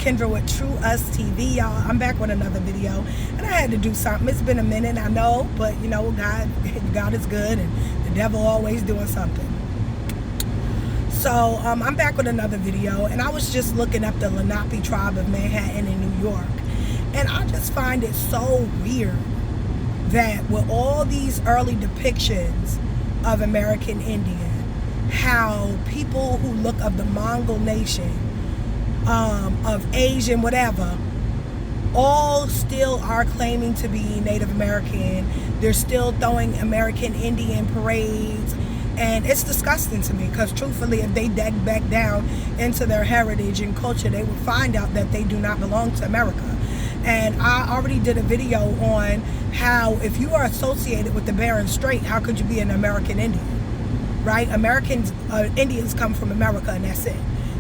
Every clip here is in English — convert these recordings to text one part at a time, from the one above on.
Kendra with True Us TV, y'all. I'm back with another video, and I had to do something. It's been a minute, I know, but you know, God is good, and the devil always doing something. So I'm back with another video, and I was just looking up the Lenape tribe of Manhattan in New York, and I just find it so weird that with all these early depictions of American Indian, how people who look of the Mongol nation, of Asian, whatever, all still are claiming to be Native American. They're still throwing American Indian parades, and it's disgusting to me, because truthfully, if they dig back down into their heritage and culture, they will find out that they do not belong to America. And I already did a video on how if you are associated with the Bering Strait, how could you be an American Indian, right? Indians come from America, and that's it.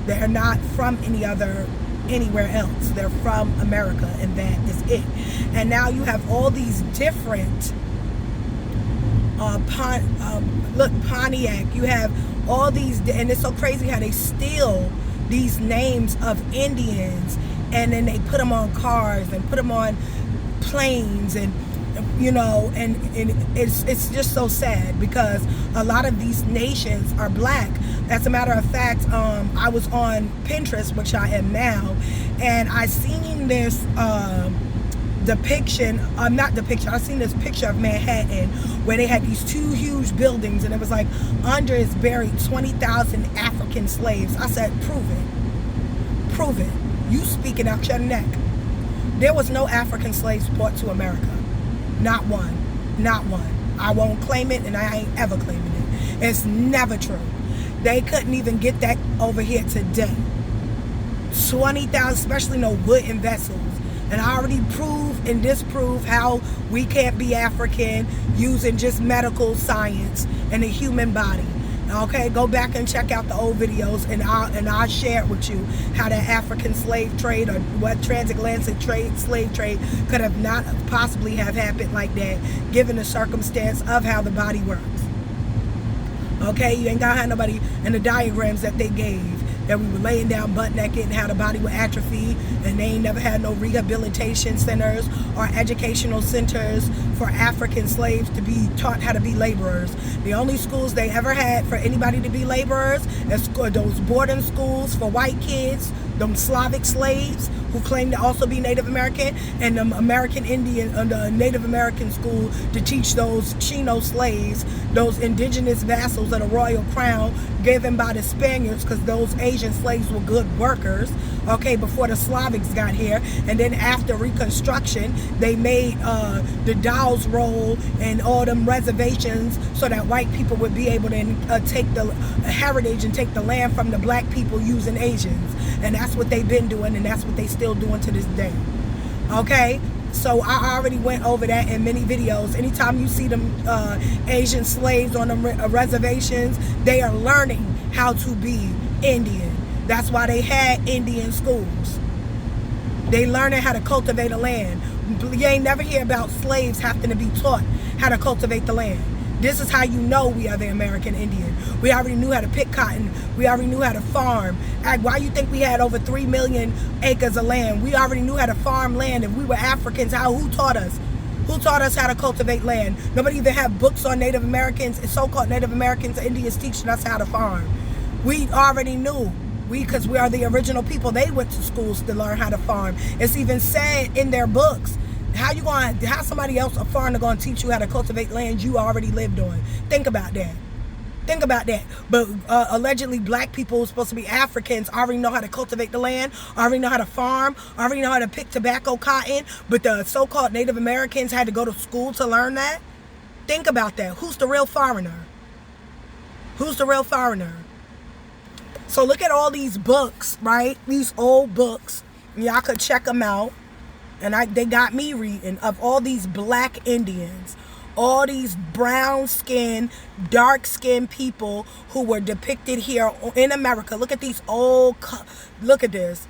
They're not from anywhere else. They're from America, and that is it. And now you have all these different Pontiac. You have all these, and it's so crazy how they steal these names of Indians, and then they put them on cars and put them on planes, and you know, and it's just so sad, because a lot of these nations are black. As a matter of fact, I was on Pinterest, which I am now, and I seen this I seen this picture of Manhattan where they had these two huge buildings, and it was like under is buried 20,000 African slaves. I said, prove it. You speaking out your neck. There was no African slaves brought to America. Not one. I won't claim it, and I ain't ever claiming it. It's never true. They couldn't even get that over here today. 20,000, especially no wooden vessels. And I already prove and disprove how we can't be African using just medical science and the human body. Okay, go back and check out the old videos, and I'll share it with you how that African slave trade, or what transatlantic slave trade could have not possibly have happened like that, given the circumstance of how the body works. Okay, you ain't got to have nobody in the diagrams that they gave, that we were laying down butt naked and how the body would atrophy, and they ain't never had no rehabilitation centers or educational centers for African slaves to be taught how to be laborers. The only schools they ever had for anybody to be laborers is those boarding schools for white kids, them Slavic slaves who claim to also be Native American, and them American Indian, the Native American school to teach those Chino slaves, those indigenous vassals of the royal crown given by the Spaniards, because those Asian slaves were good workers, okay, before the Slavics got here. And then after Reconstruction, they made the Dawes Roll and all them reservations so that white people would be able to take the heritage and take the land from the black people using Asians. And that's what they've been doing, and that's what they still doing to this day. Okay? So I already went over that in many videos. Anytime you see them Asian slaves on the reservations, they are learning how to be Indian. That's why they had Indian schools. They learning how to cultivate a land. You ain't never hear about slaves having to be taught how to cultivate the land. This is how you know we are the American Indian. We already knew how to pick cotton. We already knew how to farm. Why you think we had over 3 million acres of land? We already knew how to farm land. If we were Africans, who taught us? Who taught us how to cultivate land? Nobody even had books on Native Americans, so-called Native Americans, Indians teaching us how to farm. We already knew. Because we are the original people. They went to schools to learn how to farm. It's even said in their books. How somebody else, a foreigner, going to teach you how to cultivate land you already lived on? Think about that. But allegedly black people who are supposed to be Africans already know how to cultivate the land, already know how to farm, already know how to pick tobacco, cotton, but the so-called Native Americans had to go to school to learn that? Think about that. Who's the real foreigner? So look at all these books, right? These old books. Y'all could check them out. And they got me reading of all these black Indians, all these brown-skinned, dark-skinned people who were depicted here in America. Look at these old, look at this.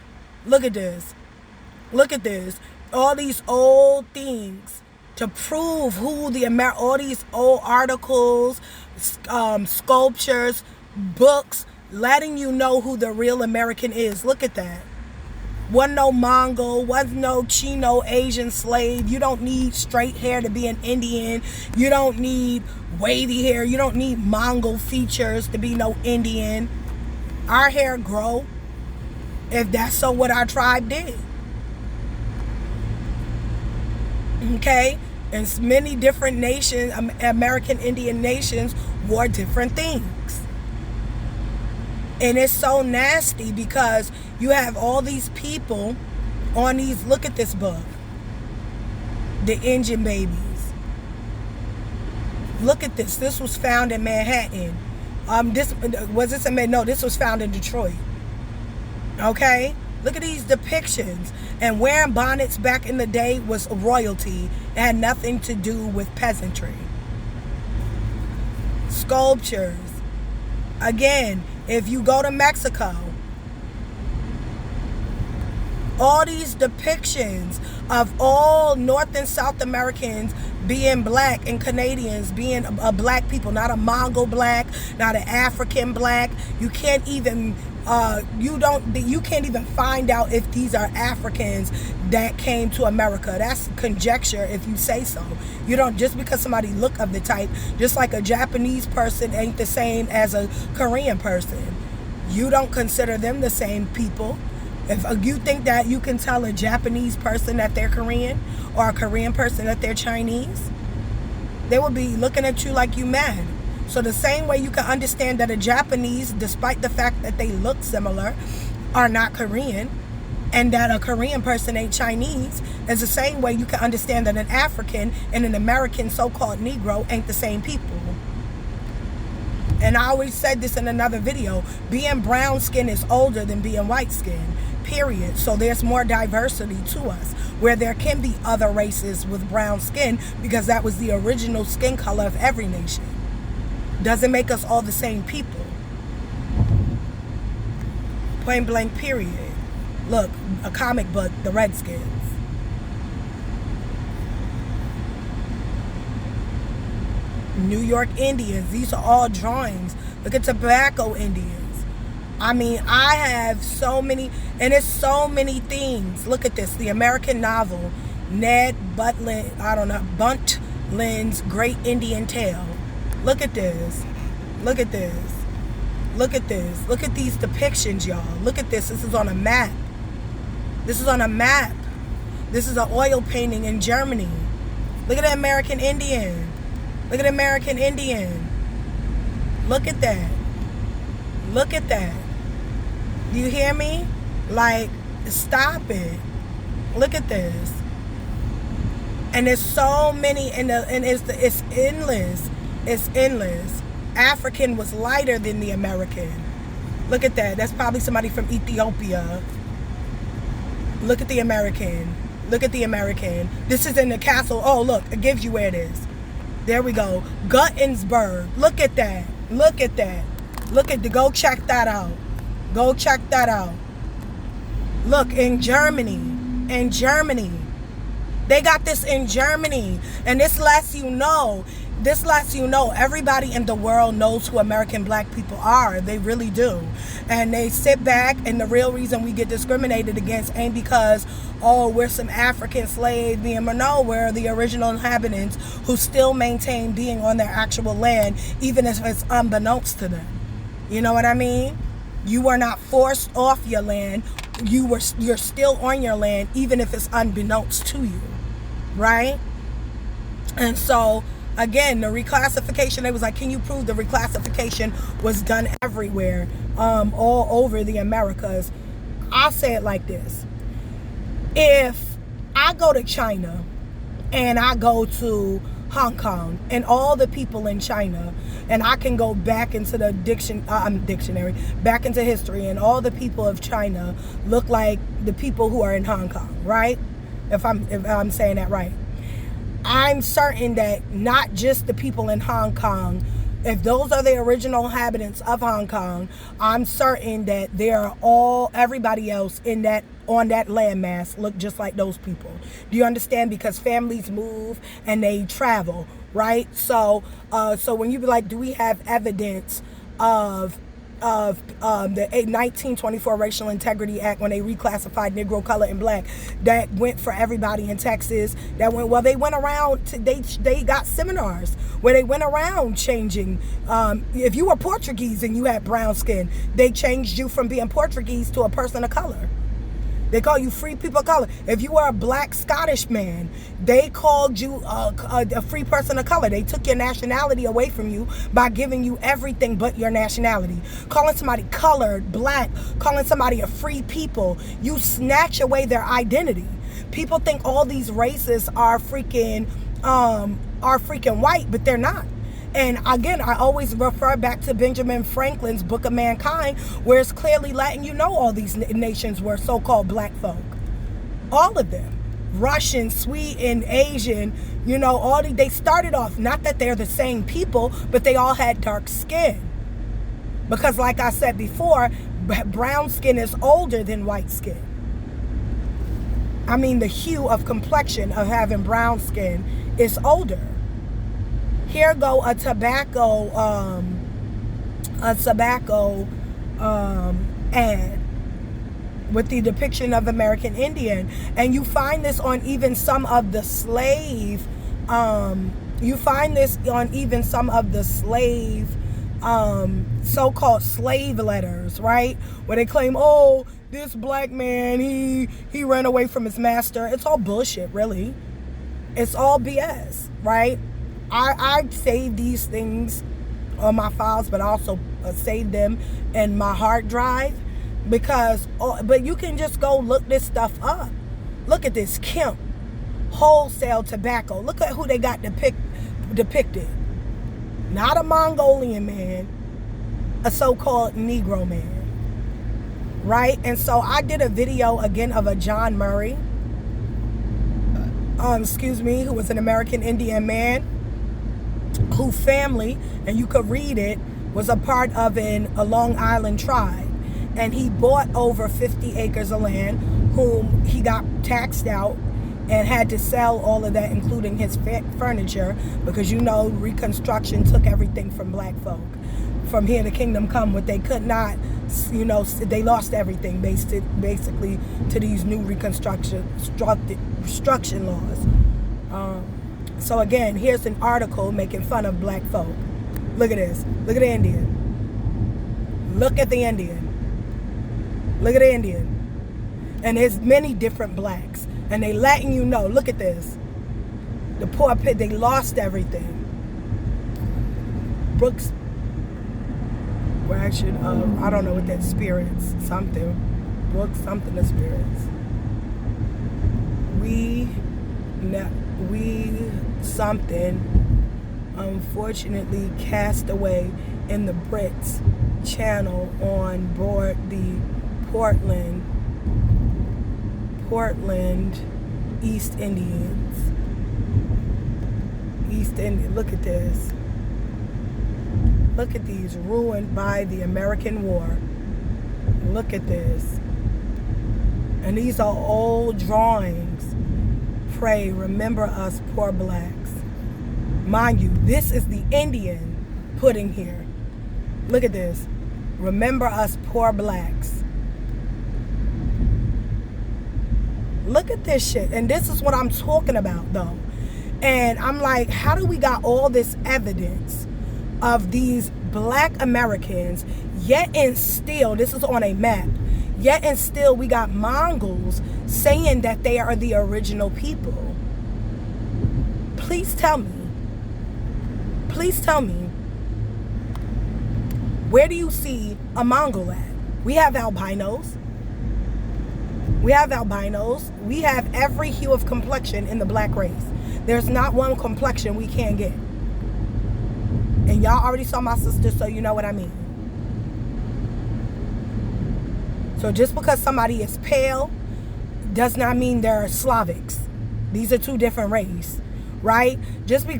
All these old things to prove who all these old articles, sculptures, books, letting you know who the real American is. Look at that. Wasn't no Mongol, wasn't no Chino Asian slave. You don't need straight hair to be an Indian. You don't need wavy hair. You don't need Mongol features to be no Indian. Our hair grow if that's so what our tribe did. Okay? And many different nations, American Indian nations, wore different things. And it's so nasty because you have all these people on these, look at this book, The Engine Babies. Look at this. This was found in Manhattan. This was found in Detroit. Okay? Look at these depictions. And wearing bonnets back in the day was royalty. It had nothing to do with peasantry. Sculptures. Again, if you go to Mexico, all these depictions of all North and South Americans being black and Canadians being a black people, not a Mongol black, not an African black. You can't even you can't even find out if these are Africans that came to America. That's conjecture if you say so. You don't, just because somebody look of the type, just like a Japanese person ain't the same as a Korean person. You don't consider them the same people. If you think that you can tell a Japanese person that they're Korean or a Korean person that they're Chinese, they will be looking at you like you mad. So the same way you can understand that a Japanese, despite the fact that they look similar, are not Korean, and that a Korean person ain't Chinese, is the same way you can understand that an African and an American so-called Negro ain't the same people. And I always said this in another video, being brown skin is older than being white skin, period. So there's more diversity to us, where there can be other races with brown skin, because that was the original skin color of every nation. Doesn't make us all the same people. Plain blank, period. Look, a comic book, the Redskins. New York Indians, these are all drawings. Look at tobacco Indians. I mean, I have so many, and it's so many things. Look at this, the American novel, Ned Buntlin's Great Indian Tale. Look at this. Look at this. Look at this. Look at these depictions, y'all. Look at this. This is on a map. This is on a map. This is an oil painting in Germany. Look at the American Indian. Look at the American Indian. Look at that. Look at that. Do you hear me? Like, stop it. Look at this. And there's so many, and it's endless. It's endless. African was lighter than the American. Look at that. That's probably somebody from Ethiopia. Look at the American. Look at the American. This is in the castle. Oh, look. It gives you where it is. There we go. Guttensburg. Look at that. Look at that. Look at the, go check that out. Go check that out. Look, in Germany. In Germany. They got this in Germany. And this lets you know everybody in the world knows who American black people are. They really do. And they sit back, and the real reason we get discriminated against ain't because, oh, we're some African slave being, no, we're the original inhabitants who still maintain being on their actual land, even if it's unbeknownst to them. You know what I mean? You were not forced off your land. You're still on your land, even if it's unbeknownst to you. Right? And so, again, the reclassification, they was like, can you prove the reclassification was done everywhere, all over the Americas? I'll say it like this. If I go to China and I go to Hong Kong and all the people in China, and I can go back into the dictionary, back into history, and all the people of China look like the people who are in Hong Kong, right? If I'm saying that right. I'm certain that not just the people in Hong Kong, if those are the original inhabitants of Hong Kong, I'm certain that everybody else on that landmass look just like those people. Do you understand? Because families move and they travel, right? So when you be like, do we have evidence of of the 1924 Racial Integrity Act, when they reclassified Negro, color, and black, that went for everybody in Texas. That went, well, they went around to, they got seminars where they went around changing. If you were Portuguese and you had brown skin, they changed you from being Portuguese to a person of color. They call you free people of color. If you were a black Scottish man, they called you a free person of color. They took your nationality away from you by giving you everything but your nationality. Calling somebody colored, black, calling somebody a free people, you snatch away their identity. People think all these races are freaking white, but they're not. And again, I always refer back to Benjamin Franklin's Book of Mankind, where it's clearly letting you know all these nations were so-called black folk. All of them. Russian, Sweden, Asian, you know, they started off, not that they're the same people, but they all had dark skin. Because like I said before, brown skin is older than white skin. I mean, the hue of complexion of having brown skin is older. Here go a tobacco ad with the depiction of American Indian, and you find this on even some of the slave so-called slave letters, right? Where they claim, oh, this black man, he ran away from his master. It's all bullshit, really. It's all BS, right? I save these things on my files, but I also save them in my hard drive, because, but you can just go look this stuff up. Look at this, Kemp, wholesale tobacco. Look at who they got depicted. Not a Mongolian man, a so-called Negro man, right? And so I did a video again of a John Murray, who was an American Indian man, whose family, and you could read it, was a part of a Long Island tribe. And he bought over 50 acres of land, whom he got taxed out and had to sell all of that, including his furniture, because, you know, Reconstruction took everything from black folk. From here to kingdom come, what they could not, you know, they lost everything basically to these new Reconstruction laws. So again, here's an article making fun of black folk. Look at this. Look at the Indian. Look at the Indian. Look at the Indian. And there's many different blacks. And they letting you know, look at this. The poor pit, they lost everything. Brooks, well, actually, I don't know what that spirits, something. Brooks, something of spirits. We something, unfortunately, cast away in the Brits Channel on board the Portland East Indians. Look at this. Look at these, ruined by the American War. Look at this. And these are old drawings. Pray, remember us poor blacks. Mind you, this is the Indian putting here. Look at this. Remember us poor blacks. Look at this shit. And this is what I'm talking about, though. And I'm like, how do we got all this evidence of these black Americans, yet and still, this is on a map, yet and still we got Mongols saying that they are the original people? Please tell me. Please tell me. Where do you see a Mongol at? We have albinos. We have albinos. We have every hue of complexion in the black race. There's not one complexion we can't get. And y'all already saw my sister, so you know what I mean. So just because somebody is pale does not mean they're Slavics. These are two different races, right?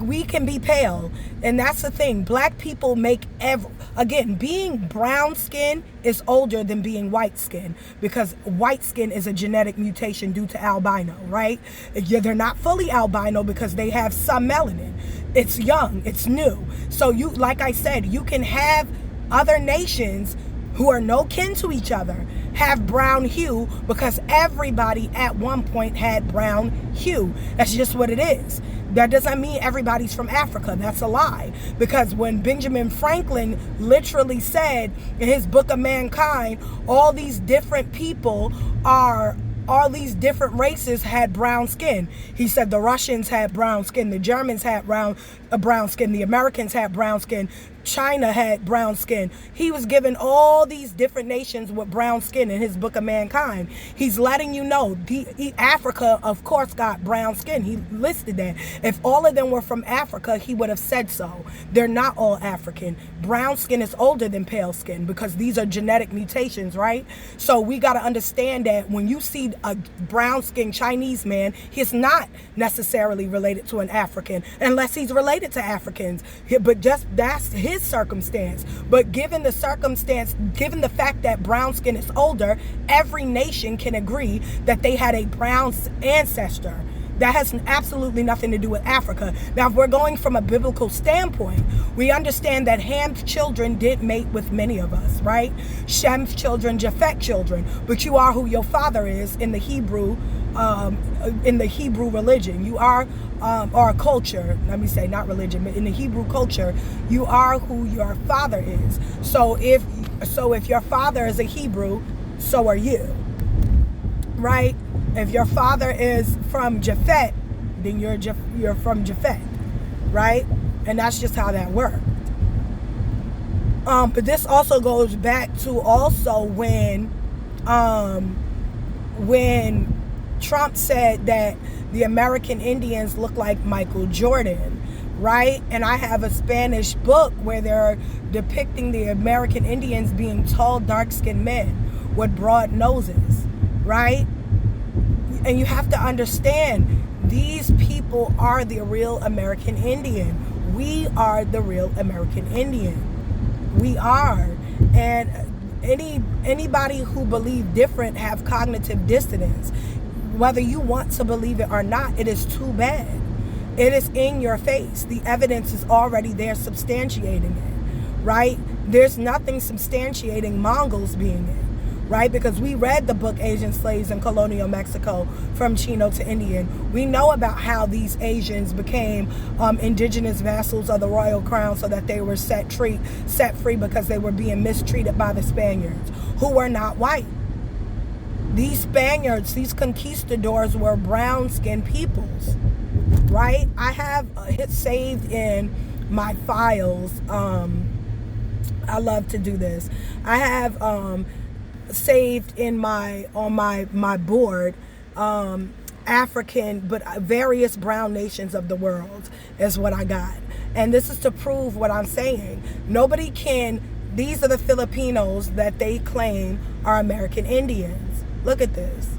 We can be pale. And that's the thing. Black people again, being brown skin is older than being white skin, because white skin is a genetic mutation due to albino, right? They're not fully albino because they have some melanin. It's young, it's new. So you, like I said, you can have Other nations who are no kin to each other have brown hue because everybody at one point had brown hue. That's just what it is. That doesn't mean everybody's from Africa. That's a lie. Because when Benjamin Franklin literally said in his Book of Mankind, all these different people are, all these different races had brown skin. He said the Russians had brown skin, the Germans had brown skin, the Americans had brown skin, China had brown skin. He was given all these different nations with brown skin in his Book of Mankind. He's letting you know Africa, of course, got brown skin. He listed that. If all of them were from Africa, he would have said so. They're not all African. Brown skin is older than pale skin because these are genetic mutations, right? So we got to understand that when you see a brown skinned Chinese man, he's not necessarily related to an African unless he's related to Africans. But just that's his circumstance. But given the circumstance, given the fact that brown skin is older, every nation can agree that they had a brown ancestor. That has absolutely nothing to do with Africa. Now, if we're going from a biblical standpoint, we understand that Ham's children did mate with many of us, right? Shem's children, Japheth's children. But you are who your father is in the Hebrew religion. You are, or culture, let me say, not religion, but in the Hebrew culture, you are who your father is. So if your father is a Hebrew, so are you, right? If your father is from Japheth, then you're from Japheth, right? And that's just how that worked. But this also goes back to also when Trump said that the American Indians look like Michael Jordan, right? And I have a Spanish book where they're depicting the American Indians being tall, dark-skinned men with broad noses, right? And you have to understand, these people are the real American Indian. We are the real American Indian. We are. And anybody who believes different have cognitive dissonance. Whether you want to believe it or not, it is too bad. It is in your face. The evidence is already there substantiating it, right? There's nothing substantiating Mongols being it. Right? Because we read the book Asian Slaves in Colonial Mexico from Chino to Indian. We know about how these Asians became indigenous vassals of the royal crown so that they were set free because they were being mistreated by the Spaniards, who were not white. These Spaniards, these conquistadors, were brown-skinned peoples, right? I have it saved in my files. I love to do this. I have saved in on my board African, but various brown nations of the world is what I got. And this is to prove what I'm saying. Nobody can, these are the Filipinos that they claim are American Indians. Look at this.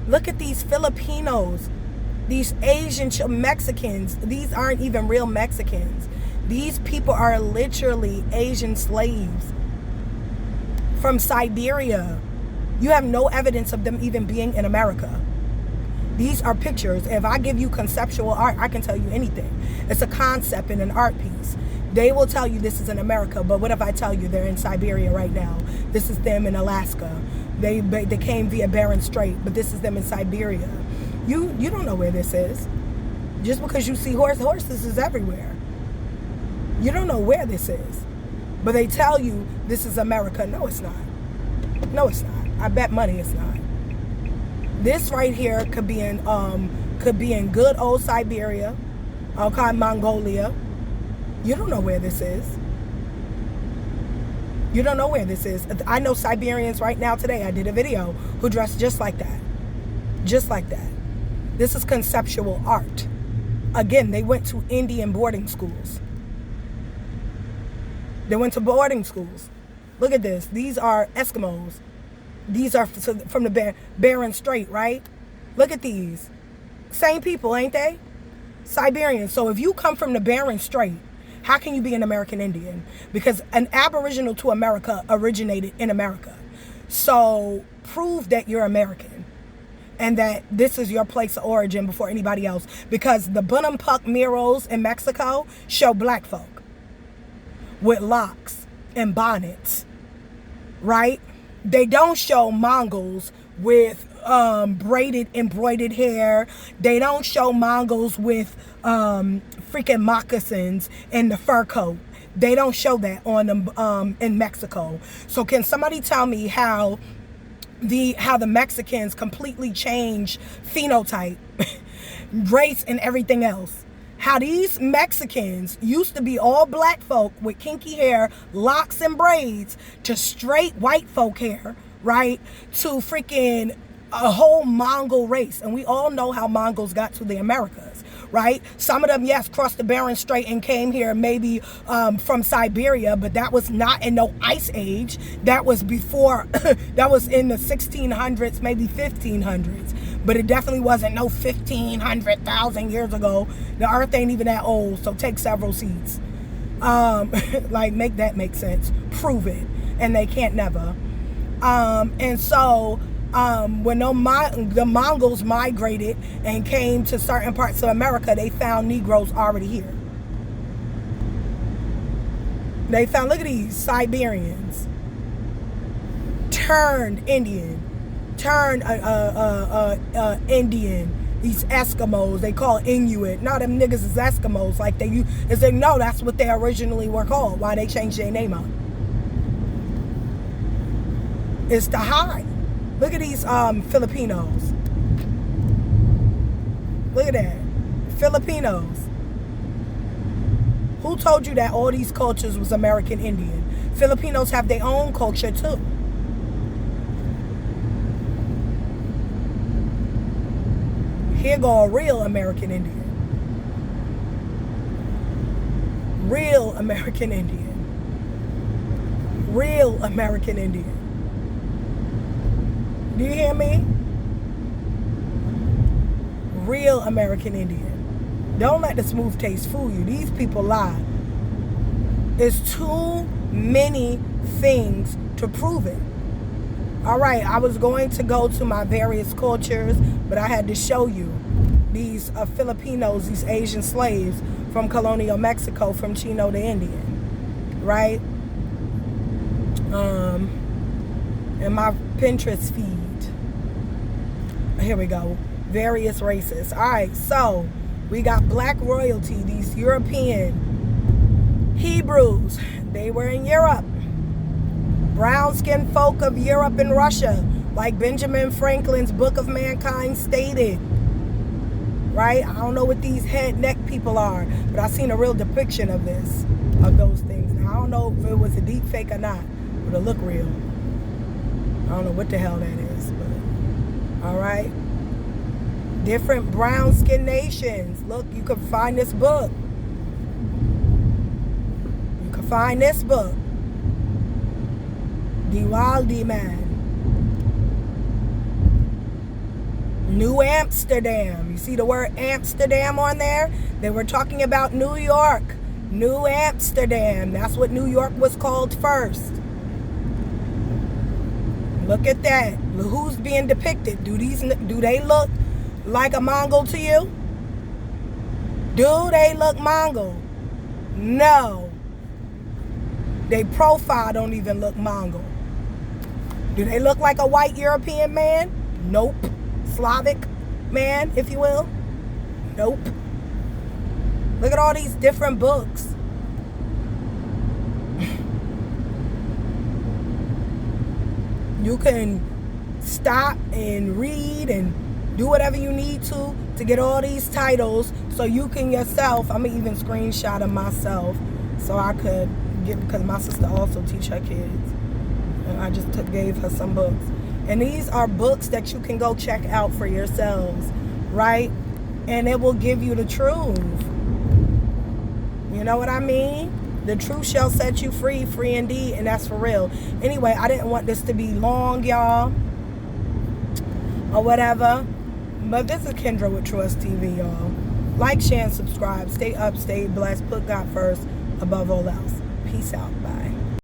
Look at these Filipinos, these Asian Mexicans. These aren't even real Mexicans. These people are literally Asian slaves from Siberia. You have no evidence of them even being in America. These are pictures. If I give you conceptual art, I can tell you anything. It's a concept in an art piece. They will tell you this is in America, but what if I tell you they're in Siberia right now? This is them in Alaska. They came via Bering Strait, but this is them in Siberia. You don't know where this is. Just because you see horses is everywhere. You don't know where this is. But they tell you this is America. No, it's not. No, it's not. I bet money it's not. This right here could be in good old Siberia, okay, Mongolia. You don't know where this is. You don't know where this is. I know Siberians right now today. I did a video who dressed just like that. Just like that. This is conceptual art. Again, they went to Indian boarding schools. They went to boarding schools. Look at this. These are Eskimos. These are from the Bering Strait, right? Look at these. Same people, ain't they? Siberians. So if you come from the Bering Strait, how can you be an American Indian? Because an Aboriginal to America originated in America. So prove that you're American and that this is your place of origin before anybody else. Because the Bunam Puck murals in Mexico show black folk. with locks and bonnets, right? They don't show Mongols with braided, embroidered hair. They don't show Mongols with freaking moccasins and the fur coat. They don't show that on them in Mexico. So can somebody tell me how the Mexicans completely changed phenotype, race, and everything else? How these Mexicans used to be all black folk with kinky hair, locks and braids, to straight white folk hair, right? To freaking a whole Mongol race. And we all know how Mongols got to the Americas, right? Some of them, yes, crossed the Bering Strait and came here maybe from Siberia, but that was not in no ice age. That was before, that was in the 1600s, maybe 1500s. But it definitely wasn't no 1,500,000 years ago. The earth ain't even that old, so take several seats. Like, make that make sense. Prove it. And they can't never. And so, when the Mongols migrated and came to certain parts of America, they found Negroes already here. They found, look at these Siberians. Turned Indian. Turned Indian. These Eskimos, they call Inuit. No, them niggas is Eskimos. Like it's like, no, that's what they originally were called. Why they changed their name up? It's to hide. Look at these Filipinos. Look at that. Filipinos. Who told you that all these cultures was American Indian? Filipinos have their own culture too. Here go a real American Indian. Real American Indian. Real American Indian. Do you hear me? Real American Indian. Don't let the smooth taste fool you. These people lie. There's too many things to prove it. All right, I was going to go to my various cultures, but I had to show you these Filipinos, these Asian slaves from colonial Mexico, from Chino to Indian, right? In my Pinterest feed. Here we go. Various races. All right, so we got black royalty, these European Hebrews. They were in Europe. Brown-skinned folk of Europe and Russia, like Benjamin Franklin's Book of Mankind stated. Right? I don't know what these head neck people are, but I seen a real depiction of those things. Now, I don't know if it was a deep fake or not, but it looked real. I don't know what the hell that is, but all right. Different brown-skinned nations. Look, you can find this book. You can find this book. Diwaldi Man. New Amsterdam. You see the word Amsterdam on there? They were talking about New York. New Amsterdam. That's what New York was called first. Look at that. Who's being depicted? Do they look like a Mongol to you? Do they look Mongol? No. Their profile don't even look Mongol. Do they look like a white European man? Nope. Slavic man, if you will? Nope. Look at all these different books. You can stop and read and do whatever you need to get all these titles so you can yourself, I'm going to even screenshot of myself so I could get, because my sister also teach her kids. And I just gave her some books. And these are books that you can go check out for yourselves, right? And it will give you the truth. You know what I mean? The truth shall set you free, free indeed, and that's for real. Anyway, I didn't want this to be long, y'all, or whatever. But this is Kendra with Trust TV, y'all. Like, share, and subscribe. Stay up, stay blessed. Put God first above all else. Peace out. Bye.